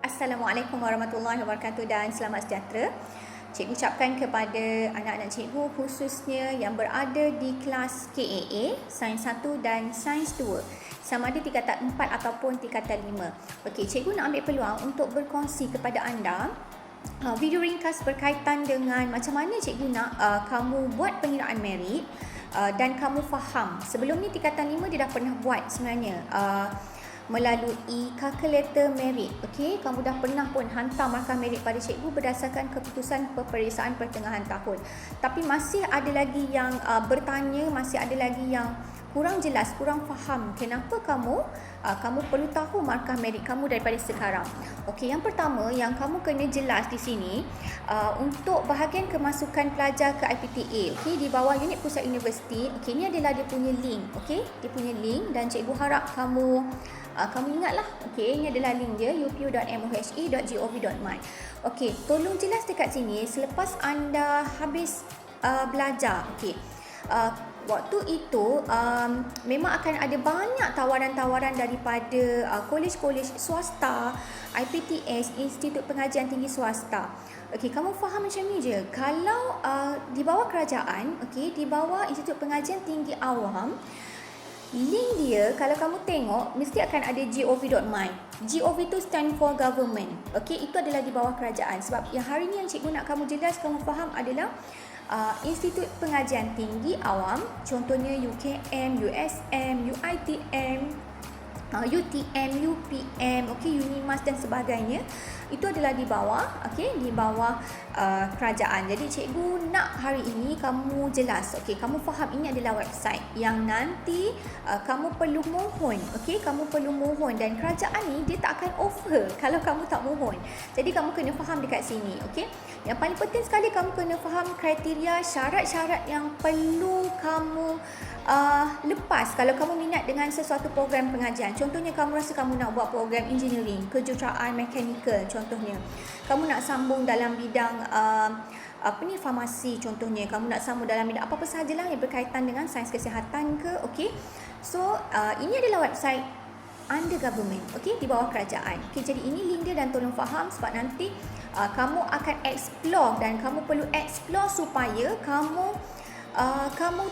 Assalamualaikum warahmatullahi wabarakatuh dan selamat sejahtera. Cikgu ucapkan kepada anak-anak cikgu khususnya yang berada di kelas KAA, Sains 1 dan Sains 2, sama ada tingkatan 4 ataupun tingkatan 5. Okey, cikgu nak ambil peluang untuk berkongsi kepada anda video ringkas berkaitan dengan macam mana cikgu nak kamu buat pengiraan merit dan kamu faham. Sebelum ni tingkatan 5 dia dah pernah buat sebenarnya melalui calculator merit. Okey, kamu dah pernah pun hantar markah merit pada cikgu berdasarkan keputusan peperiksaan pertengahan tahun. Tapi masih ada lagi yang bertanya, masih ada lagi yang kurang jelas, kurang faham kenapa kamu perlu tahu markah merit kamu daripada sekarang. Okey, yang pertama yang kamu kena jelas di sini untuk bahagian kemasukan pelajar ke IPTA. Okey, di bawah unit pusat universiti, okey, ni adalah dia punya link. Okey, dia punya link dan cikgu harap kamu ingatlah. Okey, ini adalah link dia upu.mohe.gov.my. Okey, tolong jelas dekat sini selepas anda habis belajar. Okey, waktu itu memang akan ada banyak tawaran-tawaran daripada kolej-kolej swasta, IPTS, Institut Pengajian Tinggi Swasta. Okey, kamu faham macam ni je. Kalau di bawah kerajaan, okey, di bawah Institut Pengajian Tinggi Awam, link dia kalau kamu tengok mesti akan ada gov.my. Gov itu stand for government. Okey, itu adalah di bawah kerajaan. Sebab yang hari ni yang cikgu nak kamu jelas, kamu faham adalah Institut Pengajian Tinggi Awam, contohnya UKM, USM, UITM, UTM, UPM, okey, Unimas dan sebagainya. Itu adalah di bawah, okey, di bawah kerajaan. Jadi cikgu nak hari ini kamu jelas, okey, kamu faham ini adalah website yang nanti kamu perlu mohon, okey, kamu perlu mohon dan kerajaan ni dia tak akan offer kalau kamu tak mohon. Jadi kamu kena faham dekat sini, okey. Yang paling penting sekali kamu kena faham kriteria, syarat-syarat yang perlu kamu lepas kalau kamu minat dengan sesuatu program pengajian. Contohnya kamu rasa kamu nak buat program engineering, kejuruteraan mekanikal contohnya. Kamu nak sambung dalam bidang farmasi contohnya. Kamu nak sambung dalam bidang apa-apa sahajalah yang berkaitan dengan sains kesihatan ke, okey. So, ini adalah website under government, okey, di bawah kerajaan. Okey, jadi ini link dia dan tolong faham sebab nanti kamu akan explore dan kamu perlu explore supaya kamu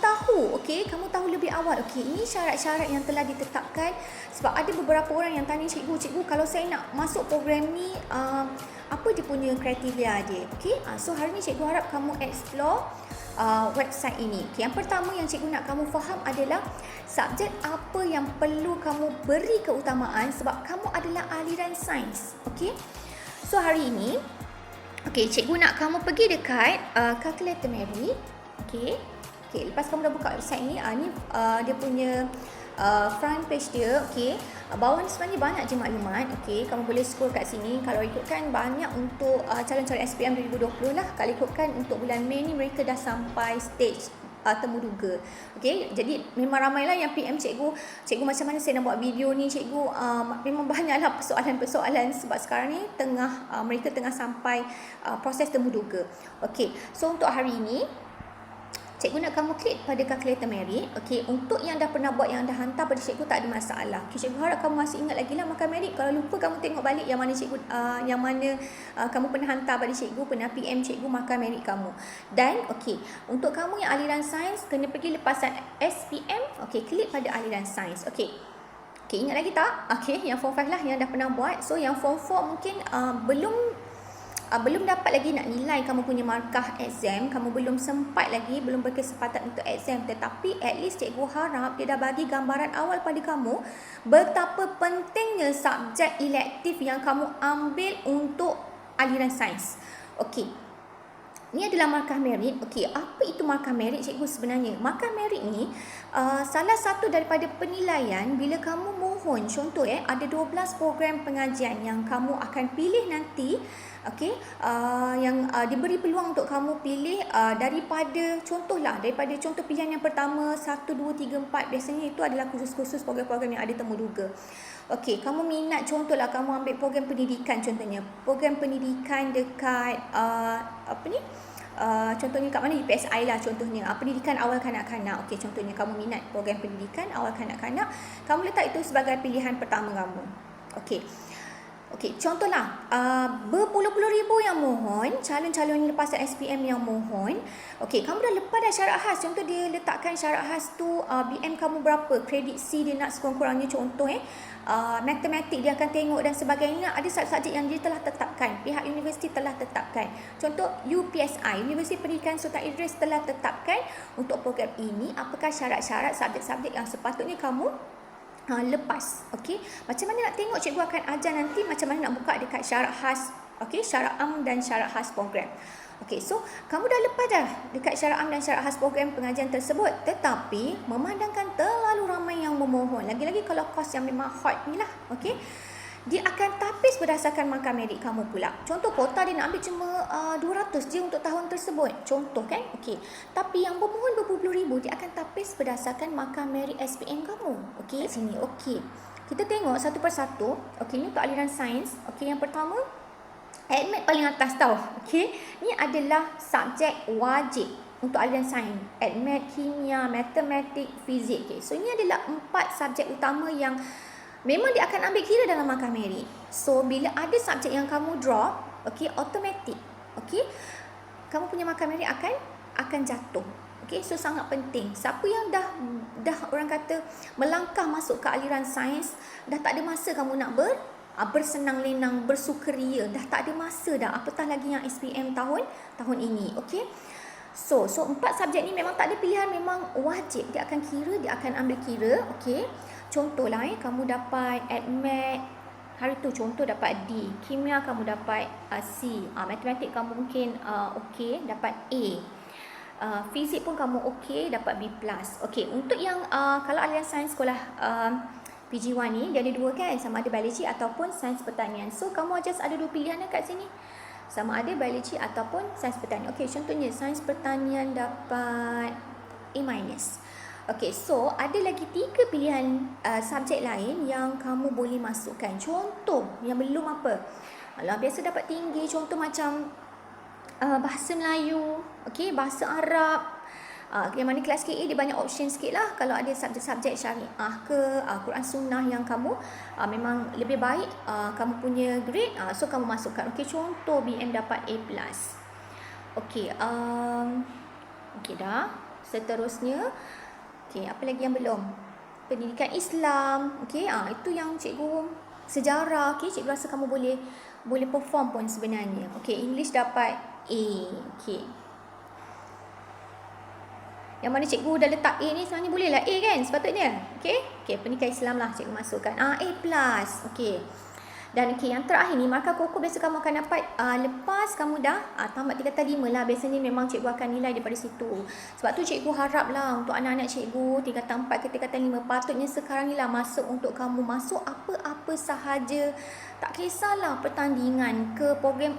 tahu, okey, kamu tahu lebih awal. Okey, ini syarat-syarat yang telah ditetapkan sebab ada beberapa orang yang tanya cikgu, kalau saya nak masuk program ni apa dia punya kriteria dia. Okey, so hari ni cikgu harap kamu explore website ini. Okay, yang pertama yang cikgu nak kamu faham adalah subjek apa yang perlu kamu beri keutamaan sebab kamu adalah aliran sains. Okey, so hari ini, okey, cikgu nak kamu pergi dekat calculator merit. Okey, lepas kamu dah buka website ni, dia punya front page dia. Okey, bawah ni sebenarnya banyak je maklumat. Okey, kamu boleh scroll kat sini. Kalau ikutkan banyak untuk calon-calon SPM 2020 lah. Kalau ikutkan untuk bulan Mei ni mereka dah sampai stage temuduga. Okey, jadi memang ramailah yang PM cikgu macam mana saya nak buat video ni cikgu. Memang banyaklah persoalan-persoalan sebab sekarang ni mereka tengah sampai proses temuduga. Okey, so untuk hari ini cikgu nak kamu klik pada calculator merit. Okey, untuk yang dah pernah buat, yang dah hantar pada cikgu tak ada masalah. Okay, cikgu harap kamu masih ingat lagi lah markah merit. Kalau lupa kamu tengok balik yang mana cikgu kamu pernah hantar pada cikgu, pernah PM cikgu markah merit kamu. Dan okey, untuk kamu yang aliran sains kena pergi lepasan SPM. Okey, klik pada aliran sains. Okey, ingat lagi tak? Okey, yang form 5 lah yang dah pernah buat. So yang form 4 mungkin belum dapat lagi nak nilai kamu punya markah exam, kamu belum sempat lagi, belum berkesempatan untuk exam, tetapi at least cikgu harap dia dah bagi gambaran awal pada kamu betapa pentingnya subjek elektif yang kamu ambil untuk aliran sains. Okey, ini adalah markah merit. Okey, apa itu markah merit cikgu sebenarnya? Markah merit ni salah satu daripada penilaian bila kamu mohon. Contoh ada 12 program pengajian yang kamu akan pilih nanti. Okey, yang diberi peluang untuk kamu pilih daripada contoh pilihan yang pertama 1, 2, 3, 4. Biasanya itu adalah khusus-khusus program-program yang ada temuduga. Okey, kamu minat contohlah kamu ambil program pendidikan contohnya. Program pendidikan dekat contohnya kat mana, UPSI lah contohnya, pendidikan awal kanak-kanak. Okey, contohnya kamu minat program pendidikan awal kanak-kanak, kamu letak itu sebagai pilihan pertama kamu. Okey, Okey, contohlah berpuluh-puluh ribu yang mohon, calon-calon lepasan SPM yang mohon. Okey, kamu dah lepas dah syarat khas. Contoh dia letakkan syarat khas tu BM kamu berapa, prediksi dia nak sekurang-kurangnya contoh matematik dia akan tengok dan sebagainya. Ada subjek yang dia telah tetapkan, pihak universiti telah tetapkan. Contoh UPSI, Universiti Pendidikan Sultan Idris telah tetapkan untuk program ini apakah syarat-syarat subjek-subjek yang sepatutnya kamu lepas. Okey, macam mana nak tengok, cikgu akan ajar nanti macam mana nak buka dekat syarat khas, okey, syarat am dan syarat khas program. Okey, so kamu dah lepas dah dekat syarat am dan syarat khas program pengajian tersebut, tetapi memandangkan terlalu ramai yang memohon, lagi-lagi kalau kos yang memang hot ni lah, okey, dia akan tapis berdasarkan markah merit kamu pula. Contoh kota dia nak ambil cuma 200 je untuk tahun tersebut. Contoh kan? Okey. Tapi yang bermohon berpuluh ribu dia akan tapis berdasarkan markah merit SPM kamu. Okey, sini. Okey. Kita tengok satu persatu. Okey, ni untuk aliran sains. Okey, yang pertama AdMed paling atas tau. Okey. Ni adalah subjek wajib untuk aliran sains. AdMed, kimia, matematik, fizik. Okey. So ini adalah 4 subjek utama yang memang dia akan ambil kira dalam markah merit. So bila ada subjek yang kamu drop, okey, automatik, okey, kamu punya markah merit akan jatuh. Okey, so sangat penting. Siapa yang dah orang kata melangkah masuk ke aliran sains, dah tak ada masa kamu nak bersenang lenang, bersukaria, dah tak ada masa dah. Apatah lagi yang SPM tahun ini, okey. So 4 subjek ni memang tak ada pilihan, memang wajib dia akan kira, dia akan ambil kira, okey. Contohlah kamu dapat AdMed hari tu, contoh dapat D, kimia kamu dapat C, matematik kamu mungkin okey dapat A, fizik pun kamu okey dapat B+. Okey, untuk yang kalau aliran sains sekolah PG1 ni dia ada 2 kan, sama ada biologi ataupun sains pertanian. So kamu just ada 2 pilihan kat sini, sama ada biologi ataupun sains pertanian. Okey, contohnya sains pertanian dapat A-. Okey, so ada lagi 3 pilihan subjek lain yang kamu boleh masukkan. Contoh yang belum apa, kalau biasa dapat tinggi, contoh macam bahasa Melayu, okey, bahasa Arab. Yang mana kelas KA dia banyak option sikit lah. Kalau ada subjek-subjek syariah ke Quran Sunnah yang kamu memang lebih baik kamu punya grade, so kamu masukkan. Okey, contoh BM dapat A+. Okey, okey dah. Seterusnya, okey, apa lagi yang belum? Pendidikan Islam. Okey, itu yang cikgu sejarah. Okey, cikgu rasa kamu boleh perform pun sebenarnya. Okey, English dapat A. Okey. Yang mana cikgu dah letak A ni sebenarnya bolehlah A kan sepatutnya. Okey. Okey, pendidikan Islam lah cikgu masukkan. A+. Okey. Dan okey, yang terakhir ni markah kokoh biasa kamu akan dapat lepas kamu dah tamat tingkatan 5 lah. Biasanya memang cikgu akan nilai daripada situ. Sebab tu cikgu harap lah untuk anak-anak cikgu tingkatan 4 ke tingkatan 5, patutnya sekarang ni lah masuk untuk kamu masuk apa-apa sahaja. Tak kisahlah pertandingan ke program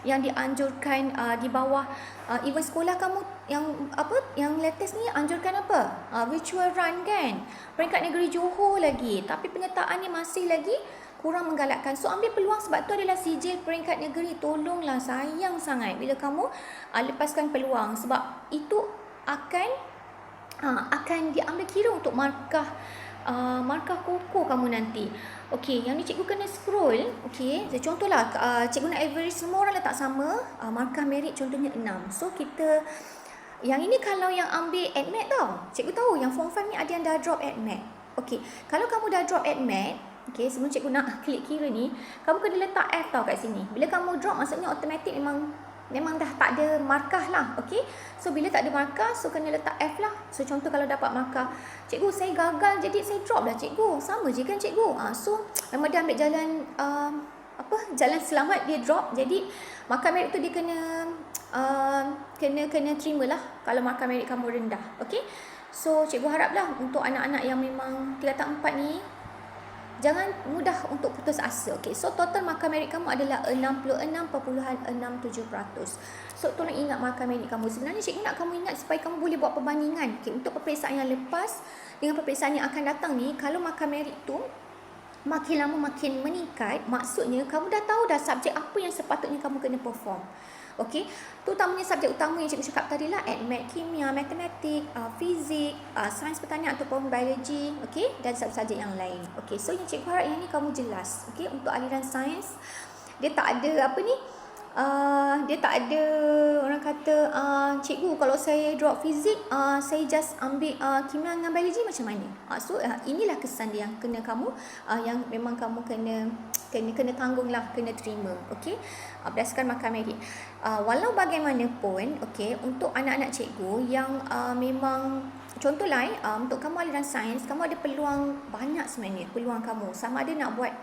yang dianjurkan di bawah even sekolah kamu yang latest ni anjurkan apa? Virtual run kan. Peringkat negeri Johor lagi, tapi penyertaannya masih lagi kurang menggalakkan. So ambil peluang, sebab tu adalah sijil peringkat negeri. Tolonglah, sayang sangat bila kamu lepaskan peluang, sebab itu akan diambil kira untuk markah kokoh kamu nanti. Okey, yang ni cikgu kena scroll. Okey, contohlah cikgu nak average semua orang letak sama, markah merit contohnya 6. So kita yang ini kalau yang ambil AdMed tau. Cikgu tahu yang form 5 ni ada yang dah drop AdMed. Okey, kalau kamu dah drop AdMed, okey, sebelum cikgu nak klik kira ni, kamu kena letak F tau kat sini. Bila kamu drop, maksudnya automatik memang dah tak ada markah lah. Okey, so bila tak ada markah, so kena letak F lah. So contoh kalau dapat markah, cikgu saya gagal jadi saya drop lah cikgu. Sama je kan cikgu. So memang dia ambil jalan jalan selamat, dia drop. Jadi markah merit tu dia kena terima lah kalau markah merit kamu rendah. Okey, so cikgu haraplah untuk anak-anak yang memang tingkatan 4 ni jangan mudah untuk putus asa. Okey, so total markah merit kamu adalah 66.67%. So tolong ingat markah merit kamu. Sebenarnya cikgu nak kamu ingat supaya kamu boleh buat perbandingan. Okey, untuk peperiksaan yang lepas dengan peperiksaan yang akan datang ni, kalau markah merit tu makin lama makin meningkat, maksudnya kamu dah tahu dah subjek apa yang sepatutnya kamu kena perform. Okey, tu utamanya subjek utama yang cikgu cakap tadi lah, admat, kimia, matematik, fizik, sains pertanian ataupun biologi, okey, dan subjek yang lain. Okey, so yang cikgu harap yang ni kamu jelas. Okey, untuk aliran sains dia tak ada apa ni, dia tak ada orang kata cikgu kalau saya drop fizik, saya just ambil kimia dengan biologi macam mana. So inilah kesan dia yang kena kamu, yang memang kamu kena tanggung lah, kena terima. Okey, berdasarkan markah merit. Walau bagaimanapun, okey, untuk anak-anak cikgu yang memang contohlah untuk kamu aliran sains, kamu ada peluang banyak sebenarnya, peluang kamu sama ada nak buat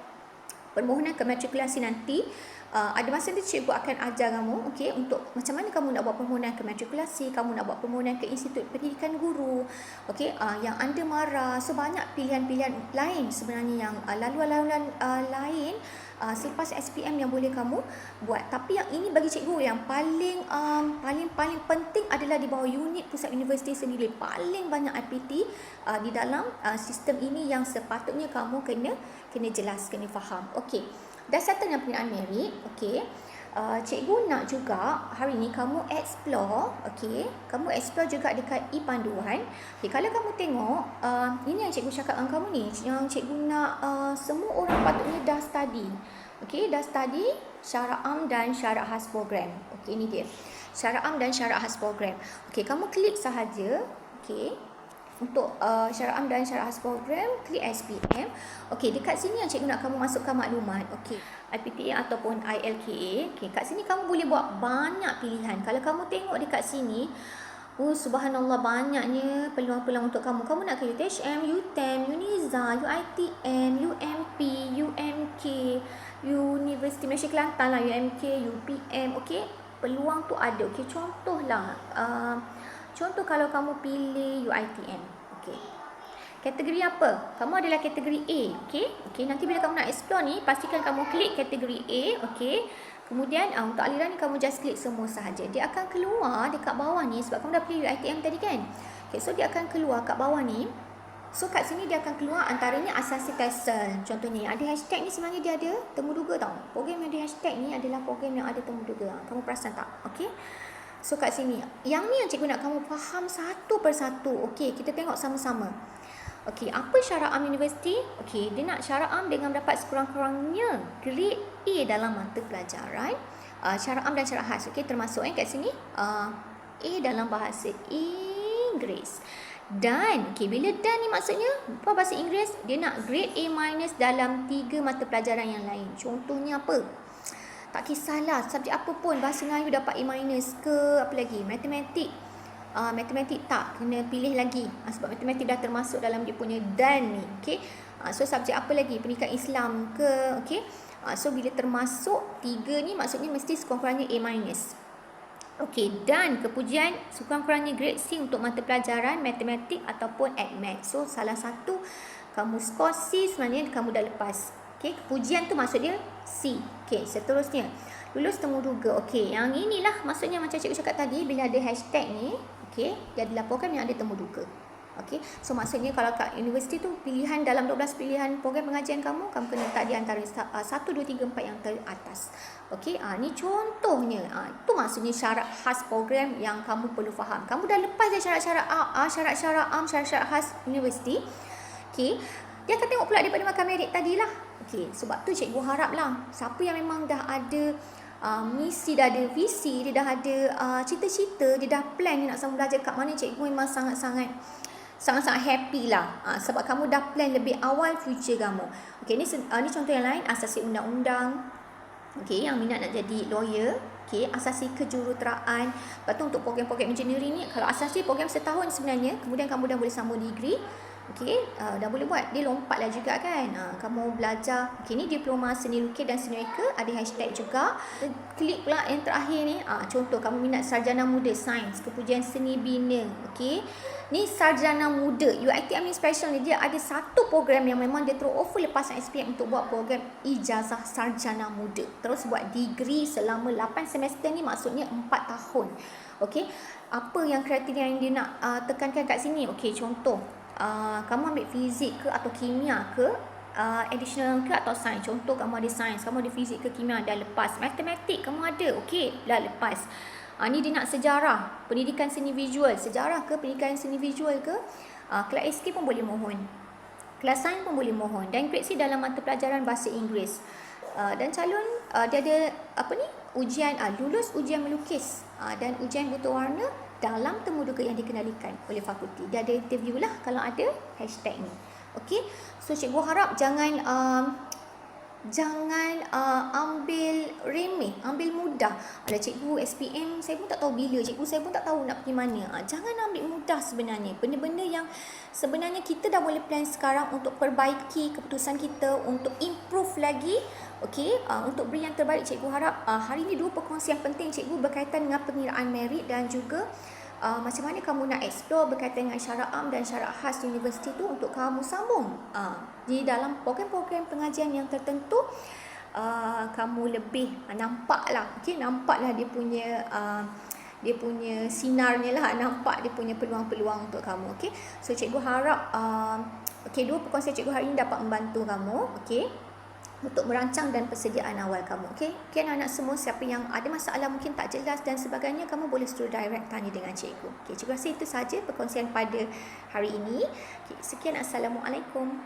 permohonan kematrikulasi nanti. Ada masa nanti cikgu akan ajar kamu, okey, untuk macam mana kamu nak buat permohonan kematrikulasi, kamu nak buat permohonan ke Institut Pendidikan Guru, okey, yang anda marah. So banyak pilihan-pilihan lain sebenarnya, yang laluan-laluan lain selepas SPM yang boleh kamu buat. Tapi yang ini bagi cikgu yang paling penting adalah di bawah unit pusat universiti sendiri. Paling banyak IPT di dalam sistem ini yang sepatutnya kamu kena jelas, kena faham. Okey, dasarkan yang penilaian merit. Okey, cikgu nak juga hari ni kamu explore, okey, kamu explore juga dekat e-panduan. Okay, kalau kamu tengok, ini yang cikgu cakap dengan kamu ni, yang cikgu nak semua orang patutnya dah study. Okey, dah study syarat am dan syarat khas program. Okey, ini dia. Syarat am dan syarat khas program. Okey, kamu klik sahaja. Okey, untuk syarat am dan syarat khas program, klik SPM. Okey, dekat sini yang cikgu nak kamu masukkan maklumat. Okey, IPTA ataupun ILKA. Okey, kat sini kamu boleh buat banyak pilihan. Kalau kamu tengok dekat sini, subhanallah, banyaknya peluang-peluang untuk kamu. Kamu nak ke UTHM, UTEM, UNIZA, UiTM, UMP, UMK, Universiti Malaysia Kelantan lah, UMK, UPM. Okey, peluang tu ada. Okey, contohlah, contoh kalau kamu pilih UiTM. Okey, kategori apa? Kamu adalah kategori A. Okey, nanti bila kamu nak explore ni, pastikan kamu klik kategori A. Okey, kemudian untuk aliran ni kamu just klik semua sahaja. Dia akan keluar dekat bawah ni sebab kamu dah pilih UiTM tadi kan. Okey, so dia akan keluar kat bawah ni. So kat sini dia akan keluar antaranya asasi TESOL. Contohnya ada hashtag ni, sebenarnya dia ada temuduga tau. Program yang ada hashtag ni adalah program yang ada temuduga. Kamu perasan tak? Okey, so kat sini, yang ni yang cikgu nak kamu faham satu persatu. Okey, kita tengok sama-sama. Okey, apa syarat am universiti? Okey, dia nak syarat am dengan mendapat sekurang-kurangnya grade A dalam mata pelajaran syarat am dan syarat khas. Okey, termasuk kat sini A dalam bahasa Inggeris. Dan okey, bila dan ni maksudnya apa bahasa Inggeris? Dia nak grade A minus dalam 3 mata pelajaran yang lain. Contohnya apa? Tak kisahlah subjek apa pun, bahasa Melayu dapat A minus ke, apa lagi, matematik. Matematik tak, kena pilih lagi sebab matematik dah termasuk dalam dia punya dan ni. Okey, so subjek apa lagi, pendidikan Islam ke. Okey, so bila termasuk 3 ni maksudnya mesti sekurang-kurangnya A minus. Okey, dan kepujian sekurang-kurangnya grade C untuk mata pelajaran matematik ataupun admat. So salah satu kamu skor C, sebenarnya kamu dah lepas. Okey, kepujian tu maksud dia C. Okey, seterusnya lulus temuduga. Okey, yang inilah maksudnya macam cikgu cakap tadi, bila ada hashtag ni, okey, dia adalah program yang ada temuduga. Okey, so maksudnya kalau kat universiti tu pilihan dalam 12 pilihan program pengajian kamu kena letak di antara 1, 2, 3, 4 yang teratas. Okey, ni contohnya. Itu maksudnya syarat khas program yang kamu perlu faham. Kamu dah lepas dah syarat-syarat syarat-syarat am, syarat-syarat khas universiti. Okey, dia akan tengok pula daripada markah merit tadilah. Okey, sebab tu cikgu haraplah siapa yang memang dah ada misi, dah ada visi, dia dah ada cita-cita, dia dah plan dia nak sama belajar kat mana, cikgu memang sangat-sangat happy lah. Sebab kamu dah plan lebih awal future kamu. Okey, ni contoh yang lain, asasi undang-undang. Okey, yang minat nak jadi lawyer. Okey, asasi kejuruteraan. Lepas tu untuk program-program engineering ni, kalau asasi program setahun sebenarnya, kemudian kamu dah boleh sambung degree. Okey, dah boleh buat. Dia lompatlah juga kan. Kamu belajar. Okey, ni diploma seni lukis dan seni reka, ada hashtag juga. Klik pula yang terakhir ni. Contoh kamu minat sarjana muda sains, kepujian seni bina. Okey, ni sarjana muda. UiTM ni special ni, dia ada satu program yang memang dia terus offer lepas SPM untuk buat program ijazah sarjana muda. Terus buat degree selama 8 semester ni, maksudnya 4 tahun. Okey, apa yang kriteria yang dia nak tekankan kat sini? Okey, contoh kamu ambil fizik ke atau kimia ke, additional ke atau sains. Contoh kamu ada sains, kamu ada fizik ke kimia, dah lepas. Matematik kamu ada, okey, dah lepas. Ni dia nak sejarah, pendidikan seni visual, sejarah ke pendidikan seni visual ke, kelas SK pun boleh mohon, kelas sains pun boleh mohon, dan grade C dalam mata pelajaran bahasa Inggeris. Dan calon dia ada ujian, lulus ujian melukis dan ujian buta warna dalam temuduga yang dikendalikan oleh fakulti. Dia ada interview lah kalau ada hashtag ni. Okey, so cikgu harap jangan ambil remeh, ambil mudah. Ada cikgu SPM, saya pun tak tahu bila, cikgu saya pun tak tahu nak pergi mana. Jangan ambil mudah sebenarnya. Benda-benda yang sebenarnya kita dah boleh plan sekarang untuk perbaiki keputusan kita, untuk improve lagi. Okey, untuk beri yang terbaik. Cikgu harap hari ini 2 perkongsian penting cikgu berkaitan dengan pengiraan merit dan juga macam mana kamu nak explore berkaitan dengan syarat am dan syarat khas universiti tu untuk kamu sambung di dalam program-program pengajian yang tertentu. Kamu lebih nampaklah, nampaklah dia punya sinarnya lah, nampak dia punya peluang-peluang untuk kamu. Okey, so cikgu harap 2 perkongsian cikgu hari ini dapat membantu kamu, okey, untuk merancang dan persediaan awal kamu. Okey, anak-anak semua, siapa yang ada masalah mungkin tak jelas dan sebagainya, kamu boleh terus direct tanya dengan cikgu. Okey, cikgu rasa itu sahaja perkongsian pada hari ini. Okey, sekian, Assalamualaikum.